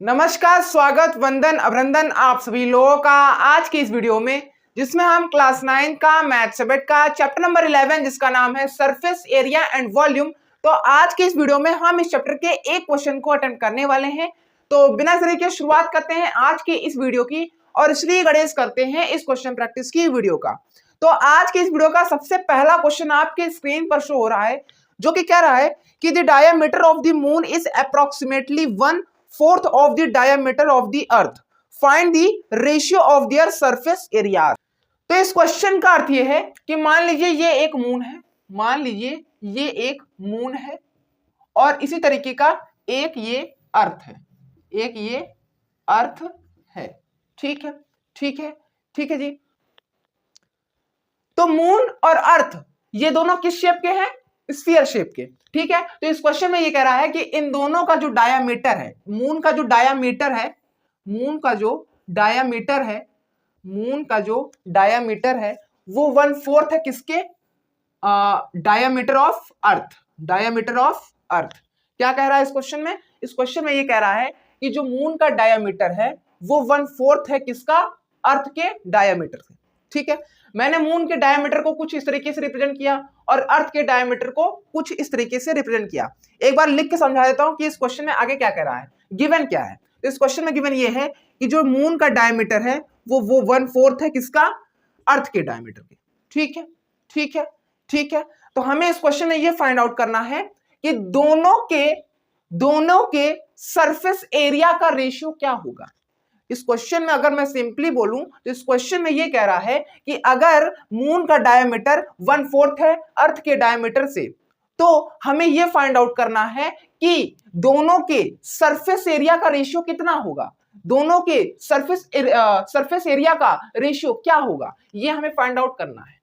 नमस्कार, स्वागत, वंदन, अभिनंदन आप सभी लोगों का आज की इस वीडियो में, जिसमें हम क्लास 9 का मैथ सब्जेक्ट का चैप्टर नंबर 11 जिसका नाम है सरफेस एरिया एंड वॉल्यूम। तो आज की इस वीडियो में हम इस चैप्टर के एक क्वेश्चन को अटेम्प्ट करने वाले हैं। तो बिना देरी के शुरुआत करते हैं आज की इस वीडियो की और श्री गणेश करते हैं इस क्वेश्चन प्रैक्टिस की वीडियो का। तो आज की इस वीडियो का सबसे पहला क्वेश्चन आपके स्क्रीन पर शो हो रहा है, जो कि कह रहा है कि the diameter of the moon is approximately 1/4 of the diameter of the earth. Find the ratio of their surface area. तो इस क्वेश्चन का अर्थ ये है कि मान लीजिए ये एक मून है, मान लीजिए ये एक मून है और इसी तरीके का एक ये अर्थ है, एक ये अर्थ है। ठीक है, ठीक है, ठीक है जी। तो मून और अर्थ ये दोनों किस शेप के हैं? स्फीयर शेप के। ठीक है, तो इस क्वेश्चन में ये कह रहा है कि इन दोनों का जो डायामीटर है, मून का जो डायामीटर है, मून का जो डायामीटर है, मून का जो डायामीटर है वो 1/4 है किसके? Diameter of earth, diameter of earth. क्या कह रहा है इस क्वेश्चन में? इस क्वेश्चन में ये कह रहा है कि जो मून का डायामीटर है वो 1/4 है किसका? अर्थ के डायामीटर से। ठीक है, मैंने मून के डायमीटर को कुछ इस तरीके से रिप्रेजेंट किया और अर्थ के डायमीटर को कुछ इस तरीके से रिप्रेजेंट किया। एक बार लिख के समझा देता हूं कि इस क्वेश्चन में आगे क्या कह रहा है, गिवन क्या है। तो इस क्वेश्चन में गिवन ये है कि जो मून का डायमीटर है वो 1/4 है किसका? अर्थ के डायमीटर के। ठीक है, ठीक है, ठीक है। तो हमें इस क्वेश्चन में ये फाइंड आउट करना है कि दोनों के सरफेस एरिया का रेशियो क्या होगा। इस क्वेश्चन में अगर मैं सिंपली बोलूं तो इस क्वेश्चन में ये कह रहा है कि अगर मून का डायमीटर 1/4 है अर्थ के डायमीटर से, तो हमें ये फाइंड आउट करना है कि दोनों के सरफेस एरिया का रेशियो कितना होगा, दोनों के सरफेस एरिया का रेशियो क्या होगा, ये हमें फाइंड आउट करना है।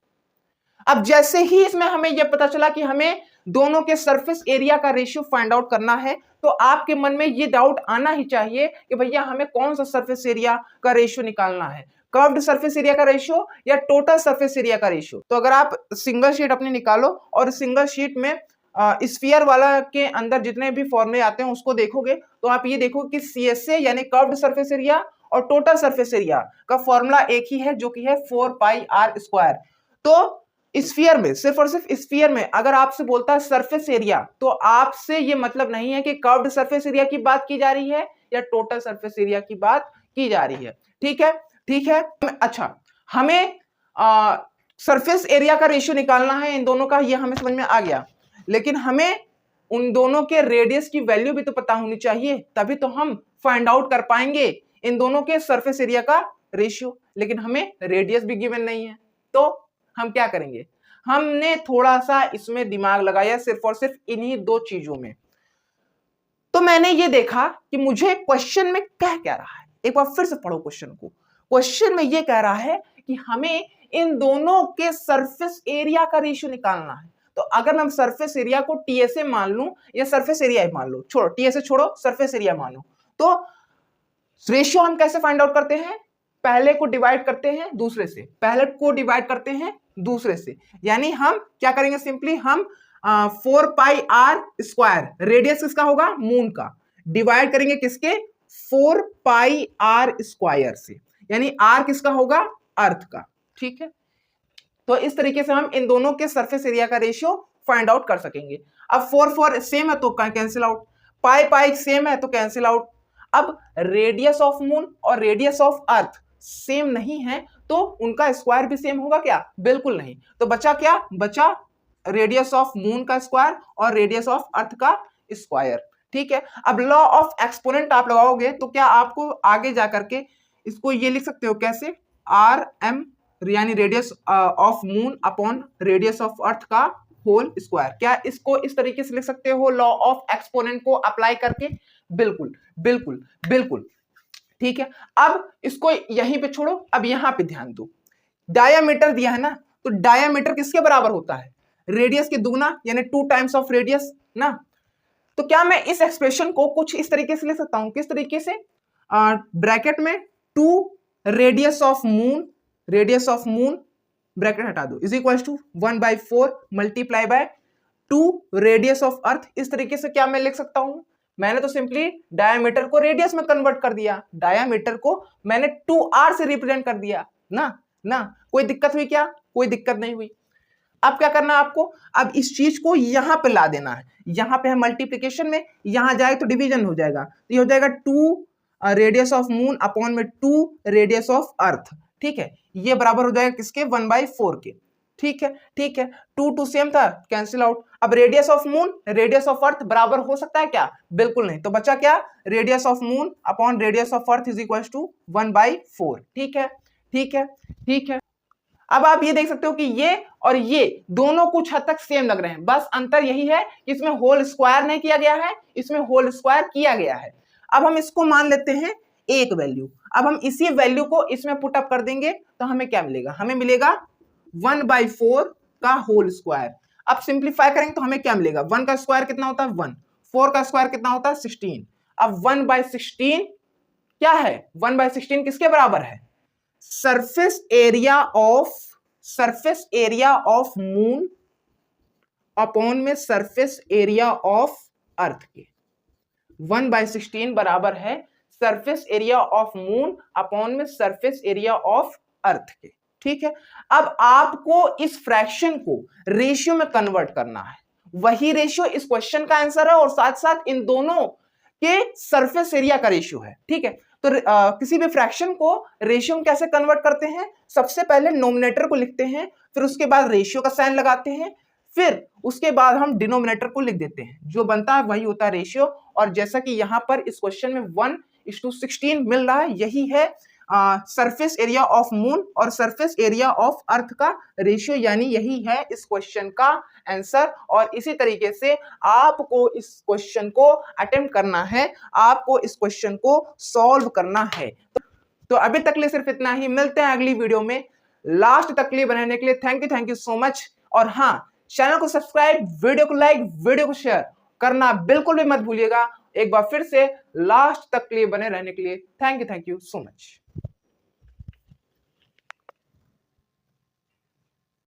अब जैसे ही इसमें हमें यह पता चला कि हमें दोनों के सरफेस एरिया का रेशियो फाइंड आउट करना है, तो आपके मन में ये डाउट आना ही चाहिए कि भैया हमें कौन सा सरफेस एरिया का रेशियो निकालना है, कर्व्ड सरफेस एरिया का रेशियो या टोटल सरफेस एरिया का रेशियो। तो अगर आप सिंगल शीट अपनी निकालो और सिंगल शीट में स्फीयर वाला के अंदर जितने भी फॉर्मूले आते हैं उसको देखोगे तो आप ये देखो कि CSA यानी कर्व्ड सरफेस एरिया और टोटल सरफेस एरिया का फॉर्मूला एक ही है, जो कि है 4πr²। तो स्फीयर में, सिर्फ और सिर्फ स्फीयर में अगर आपसे बोलता है सरफेस एरिया, तो आपसे ये मतलब नहीं है कि कर्व्ड सरफेस एरिया की बात की जा रही है या टोटल सरफेस एरिया की बात की जा रही है। ठीक है, ठीक है। अच्छा, हमें सरफेस एरिया का रेशियो निकालना है इन दोनों का, ये हमें समझ में आ गया, लेकिन हमें उन दोनों के रेडियस की वैल्यू भी तो पता होनी चाहिए, तभी तो हम फाइंड आउट कर पाएंगे इन दोनों के सरफेस एरिया का रेशियो। लेकिन हमें रेडियस भी गिवन नहीं है, तो हम क्या करेंगे? हमने थोड़ा सा इसमें दिमाग लगाया सिर्फ और सिर्फ इन्हीं दो चीजों में। तो मैंने ये देखा कि मुझे क्वेश्चन में कह क्या रहा है, एक बार फिर से पढ़ो क्वेश्चन को। क्वेश्चन में ये कह रहा है कि हमें इन दोनों के सरफेस एरिया का रेशियो निकालना है। तो अगर मैं सरफेस एरिया को TSA मान लूं या सरफेस एरिया मान लो, छोड़ो TSA छोड़ो, सरफेस एरिया मानो, तो रेशियो हम कैसे फाइंड आउट करते हैं? पहले को डिवाइड करते हैं दूसरे से, पहले को डिवाइड करते हैं दूसरे से, यानी हम क्या करेंगे? सिंपली हम 4πr², रेडियस किसका होगा? मून का, डिवाइड करेंगे किसके? 4πr² से, यानी r किसका होगा? अर्थ का। ठीक है, तो इस तरीके से हम इन दोनों के सरफेस एरिया का रेशियो फाइंड आउट कर सकेंगे। अब 4 सेम है तो कैंसिल आउट, पाई सेम है तो कैंसिल आउट। अब रेडियस ऑफ मून और रेडियस ऑफ अर्थ सेम नहीं है तो उनका स्क्वायर भी सेम होगा क्या? बिल्कुल नहीं। तो बचा क्या? बचा रेडियस ऑफ मून का स्क्वायर और रेडियस ऑफ अर्थ का स्क्वायर। ठीक है, अब लॉ ऑफ एक्सपोनेंट आप लगाओगे तो क्या आपको आगे जाकर के इसको ये लिख सकते हो कैसे? RM यानी radius of moon upon radius of अर्थ का होल स्क्वायर। क्या इसको इस तरीके से लिख सकते हो लॉ ऑफ एक्सपोनेंट को अप्लाई करके? बिल्कुल बिल्कुल बिल्कुल। ठीक है, अब इसको यहीं पे छोड़ो, अब यहां पे ध्यान दो। डायामीटर दिया है ना, तो डायामीटर किसके बराबर होता है? रेडियस के दुगना, यानी 2 टाइम्स ऑफ रेडियस ना। तो क्या मैं इस एक्सप्रेशन को कुछ इस तरीके से ले सकता हूं? किस तरीके से? ब्रैकेट में 2 radius of moon, radius of moon bracket हटा दो, is equal to 1/4 multiply by 2 radius of earth. इस तरीके से क्या मैं लिख सकता हूं? मैंने तो सिंपली डायमीटर को रेडियस में कन्वर्ट कर दिया, डायमीटर को मैंने 2r से रिप्रेजेंट कर दिया ना। कोई दिक्कत हुई क्या? कोई दिक्कत नहीं हुई। अब क्या करना है आपको? अब इस चीज को यहां पे ला देना है। यहां पे है मल्टीप्लिकेशन में, यहां जाए तो डिवीजन हो जाएगा, तो ये हो जाएगा 2 रेडियस ऑफ मून अपॉन में 2 रेडियस ऑफ अर्थ। ठीक है, ये बराबर हो जाएगा किसके? 1/4 के। ठीक है 2 सेम था, कैंसिल आउट। अब radius of moon radius of अर्थ बराबर हो सकता है क्या? बिल्कुल नहीं। तो बचा क्या? Radius of moon upon radius of earth is equal to 1/4। ठीक है। अब आप ये देख सकते हो कि ये और ये दोनों कुछ हद तक सेम लग रहे हैं, बस अंतर यही है कि इसमें होल स्क्वायर नहीं किया गया है, इसमें होल स्क्वायर किया गया है। अब हम इसको मान लेते हैं एक वैल्यू। अब हम इसी वैल्यू को इसमें पुट अप कर देंगे तो हमें क्या मिलेगा? हमें मिलेगा 1/4 का होल स्क्वायर। अब सिंप्लीफाई करेंगे तो हमें क्या मिलेगा? 1 का स्क्वायर कितना होता है? 1। 4 का स्क्वायर कितना होता है? 16। अब 1/16 क्या है? 1/16 किसके बराबर है? Surface area of moon upon में सरफेस एरिया ऑफ अर्थ के। 1/16 बराबर है surface area of moon upon में सरफेस एरिया ऑफ अर्थ के। ठीक है, अब आपको इस फ्रैक्शन को रेशियो में कन्वर्ट करना है। वही रेशियो इस क्वेश्चन का आंसर है और साथ साथ इन दोनों के सरफेस एरिया का रेशियो है। ठीक है, तो किसी भी फ्रैक्शन को रेशियो में कैसे कन्वर्ट करते हैं? सबसे पहले नोमिनेटर को लिखते हैं, फिर उसके बाद रेशियो का साइन लगाते हैं, फिर उसके बाद हम डिनोमिनेटर को लिख देते हैं। जो बनता है वही होता है रेशियो। और जैसा कि यहां पर इस क्वेश्चन में 1:16 मिल रहा है, यही है सरफेस एरिया ऑफ मून और सरफेस एरिया ऑफ अर्थ का रेशियो, यानी यही है इस क्वेश्चन का आंसर। और इसी तरीके से आपको इस क्वेश्चन को अटेम्प्ट करना है, आपको इस क्वेश्चन को सॉल्व करना है। तो अभी तक लिए सिर्फ इतना ही, मिलते हैं अगली वीडियो में। लास्ट तक लिए बनाने के लिए थैंक यू सो मच। और हाँ, चैनल को सब्सक्राइब, वीडियो को लाइक, वीडियो को शेयर करना बिल्कुल भी मत भूलिएगा। एक बार फिर से लास्ट तक के लिए बने रहने के लिए थैंक यू सो मच।